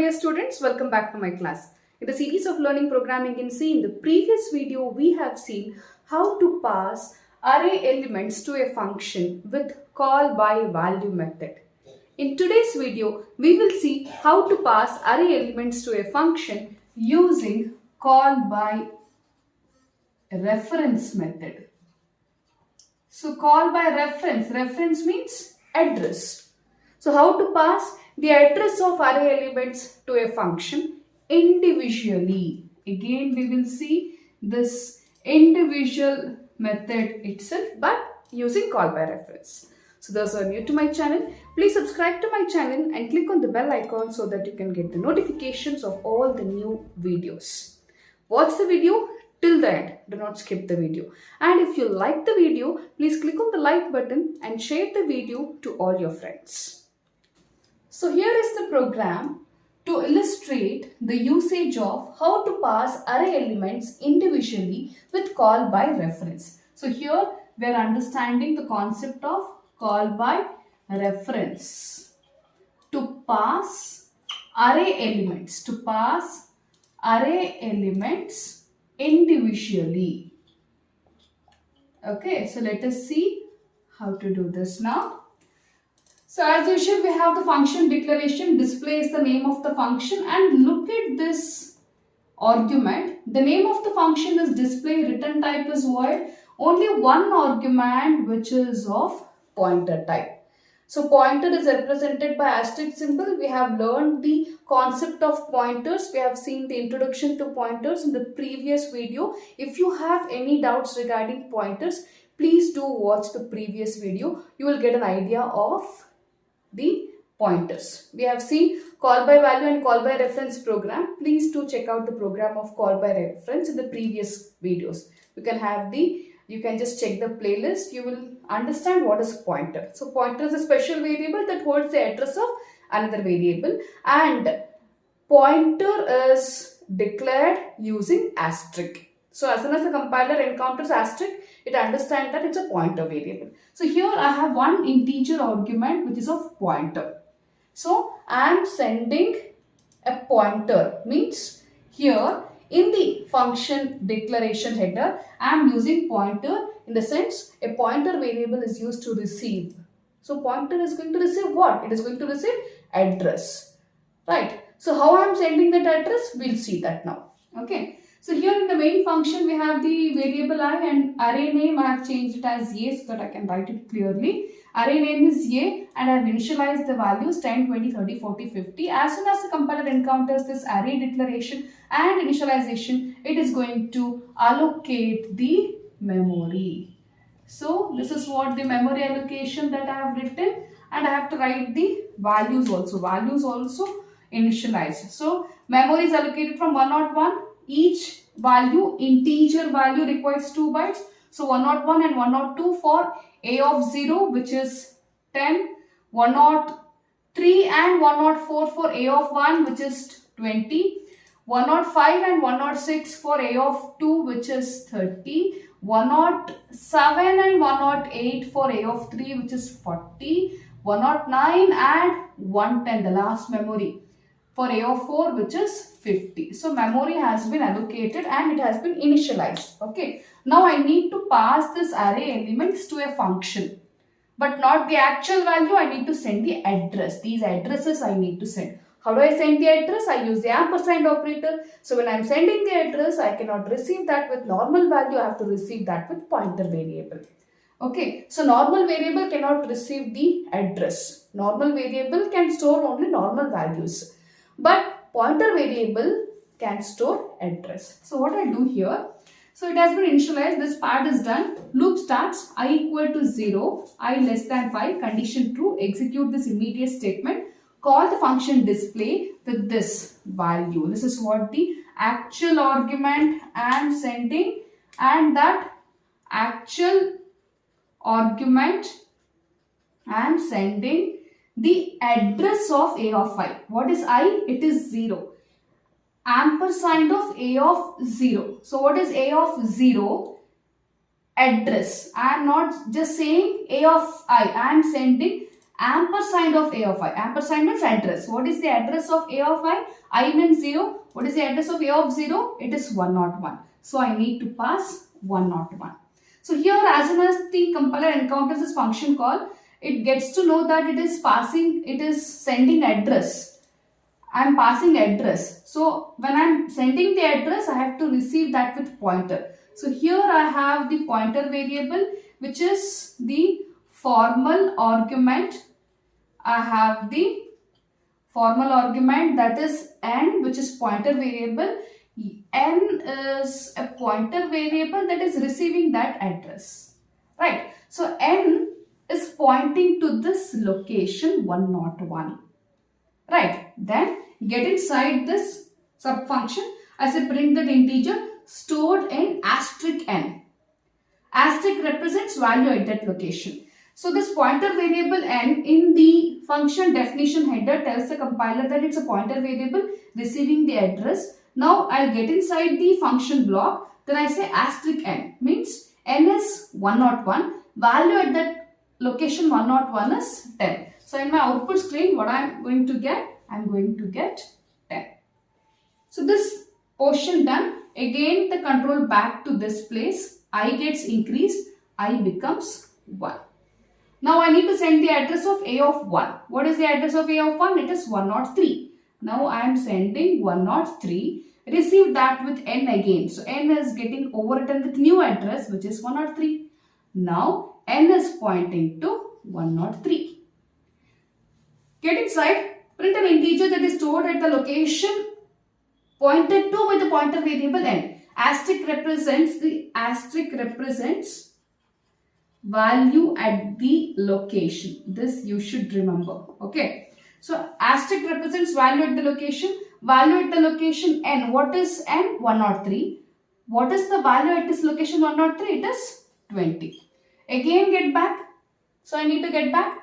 dear students, welcome back to my class. In the series of learning programming in C, in the previous video we have seen how to pass array elements to a function with call by value method. In today's video, we will see how to pass array elements to a function using call by reference method. So call by reference means address. So how to pass the address of array elements to a function individually. Again we will see this individual method itself but using call by reference. So those who are new to my channel, please subscribe to my channel and click on the bell icon so that you can get the notifications of all the new videos. Watch the video till the end. Do not skip the video. And if you like the video, please click on the like button and share the video to all your friends. So here is the program to illustrate the usage of how to pass array elements individually with call by reference. So here we are understanding the concept of call by reference to pass array elements, individually. Okay, so let us see how to do this now. So as usual, we have the function declaration displays the name of the function, and look at this argument. The name of the function is display, return type is void. Only one argument which is of pointer type. So pointer is represented by asterisk symbol. We have learned the concept of pointers. We have seen the introduction to pointers in the previous video. If you have any doubts regarding pointers, please do watch the previous video. You will get an idea of the pointers. We have seen call by value and call by reference program. Please do check out the program of call by reference in the previous videos. You can just check the playlist. You will understand what is pointer. So pointer is a special variable that holds the address of another variable, and pointer is declared using asterisk. So as soon as the compiler encounters asterisk, it understands that it's a pointer variable. So here I have one integer argument which is of pointer. So I am sending a pointer, means here in the function declaration header I am using pointer in the sense a pointer variable is used to receive. So pointer is going to receive what? It is going to receive address. Right. So how I am sending that address? We'll see that now. Okay. So here in the main function we have the variable I, and array name I have changed it as A so that I can write it clearly. Array name is A and I have initialized the values 10, 20, 30, 40, 50. As soon as the compiler encounters this array declaration and initialization, it is going to allocate the memory. So this is what the memory allocation that I have written, and I have to write the values also. Values also initialized. So memory is allocated from 101. Each value, integer value, requires 2 bytes. So 101 and 102 for A of 0, which is 10, 103 and 104 for A of 1, which is 20, 105 and 106 for A of 2, which is 30, 107 and 108 for A of 3, which is 40, 109 and 110, the last memory, for A of 4, which is 50. So memory has been allocated and it has been initialized. Okay. Now I need to pass this array elements to a function, but not the actual value. I need to send the address. These addresses I need to send. How do I send the address? I use the ampersand operator. So when I am sending the address, I cannot receive that with normal value. I have to receive that with pointer variable. Okay. So normal variable cannot receive the address. Normal variable can store only normal values, but pointer variable can store address. So what I do here, so it has been initialized, this part is done. Loop starts, I equal to 0, I less than 5, condition true, execute this immediate statement, call the function display with this value. This is what the actual argument I am sending, and that actual argument I am sending the address of A of I. What is I? It is 0. Ampersand of A of 0. So what is A of 0? Address. I am not just saying A of I. I am sending ampersand of a of I. Ampersand means address. What is the address of a of I? I means 0. What is the address of a of 0? It is 101. So I need to pass 101. So here, as soon as the compiler encounters this function call, it gets to know that it is sending address. I am passing address. So when I am sending the address, I have to receive that with pointer. So here I have the pointer variable, which is the formal argument. I have the formal argument, that is n, which is pointer variable. N is a pointer variable that is receiving that address. Right. So n is pointing to this location 101. Right. Then get inside this subfunction. I say print that integer stored in asterisk n. Asterisk represents value at that location. So this pointer variable n in the function definition header tells the compiler that it's a pointer variable receiving the address. Now I'll get inside the function block. Then I say asterisk n, means n is 101. Value at that location 101 is 10. So in my output screen, what I'm going to get? I'm going to get 10. So this portion done. Again the control back to this place. I gets increased. I becomes 1. Now I need to send the address of a of 1. What is the address of a of 1? It is 103. Now I am sending 103. Receive that with n again. So n is getting overwritten with new address, which is 103. Now n is pointing to 103. Get inside. Print an integer that is stored at the location pointed to by the pointer variable n. Asterisk represents value at the location. This you should remember. Okay. So asterisk represents value at the location. Value at the location n. What is n? 103. What is the value at this location 103? It is 20. Again get back. So I need to get back.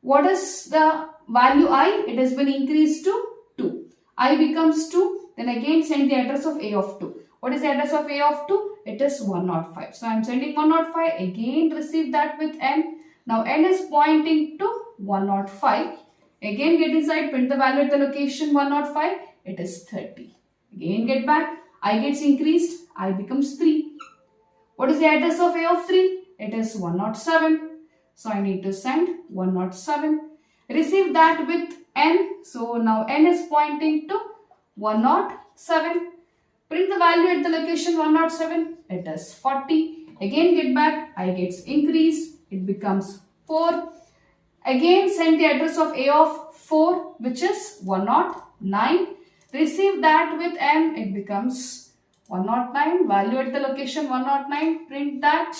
What is the value I? It has been increased to 2. I becomes 2. Then again send the address of a of 2. What is the address of a of 2? It is 105. So I am sending 105. Again receive that with n. Now n is pointing to 105. Again get inside. Print the value at the location 105. It is 30. Again get back. I gets increased. I becomes 3. What is the address of a of 3? It is 107. So I need to send 107. Receive that with n. So now n is pointing to 107. Print the value at the location 107. It is 40. Again get back. I gets increased. It becomes 4. Again send the address of a of 4, which is 109. Receive that with n. It becomes 109. Value at the location 109. Print that.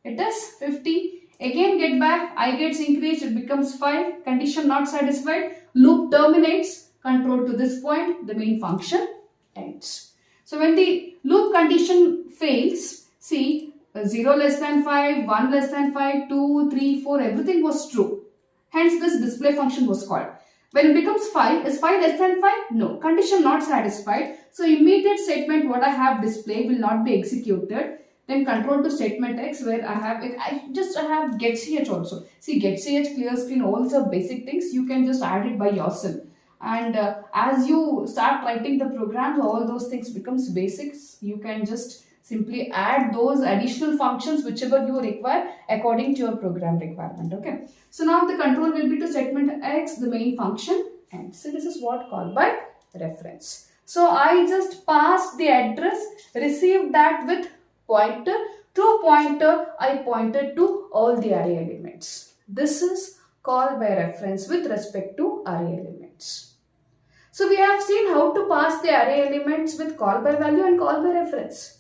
It is 50. Again get back. I gets increased. It becomes 5. Condition not satisfied. Loop terminates. Control to this point. The main function ends. So when the loop condition fails, see 0 less than 5, 1 less than 5, 2, 3, 4, everything was true. Hence this display function was called. When it becomes 5, is 5 less than 5? No. Condition not satisfied. So immediate statement what I have displayed will not be executed. Then control to statement X, where I have getch also. See, getch, clear screen, all these are basic things. You can just add it by yourself. And as you start writing the programs, all those things becomes basics. You can just simply add those additional functions whichever you require according to your program requirement. Okay. So now the control will be to statement X, the main function, and so this is what called by reference. So I just pass the address, received that with pointer. Through pointer, I pointed to all the array elements. This is called by reference with respect to array elements. So we have seen how to pass the array elements with call by value and call by reference.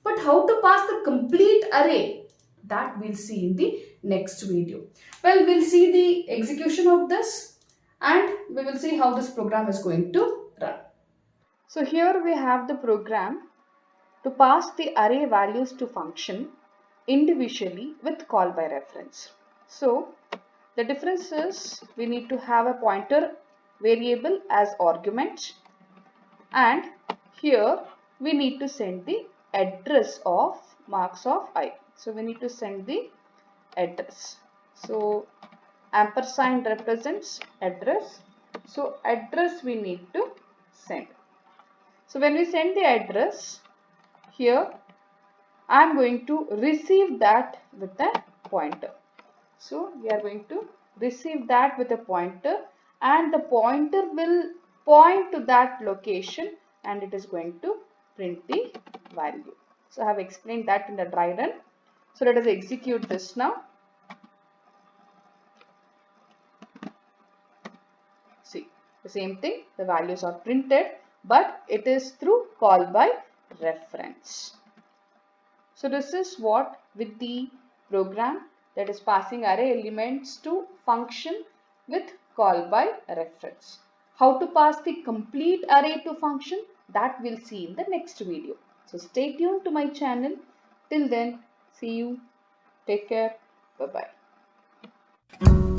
But how to pass the complete array, that we'll see in the next video. Well, we'll see the execution of this and we will see how this program is going to run. So here we have the program to pass the array values to function individually with call by reference. So the difference is we need to have a pointer variable as argument, and here we need to send the address of marks of I. So we need to send the address. So ampersand represents address. So address we need to send. So when we send the address, here I am going to receive that with a pointer. So we are going to receive that with a pointer, and the pointer will point to that location and it is going to print the value. So I have explained that in the dry run. So let us execute this now. See, the same thing, the values are printed, but it is through call by reference. So this is what with the program that is passing array elements to function with call by reference. How to pass the complete array to function, that we'll see in the next video. So stay tuned to my channel. Till then, see you. Take care. Bye-bye.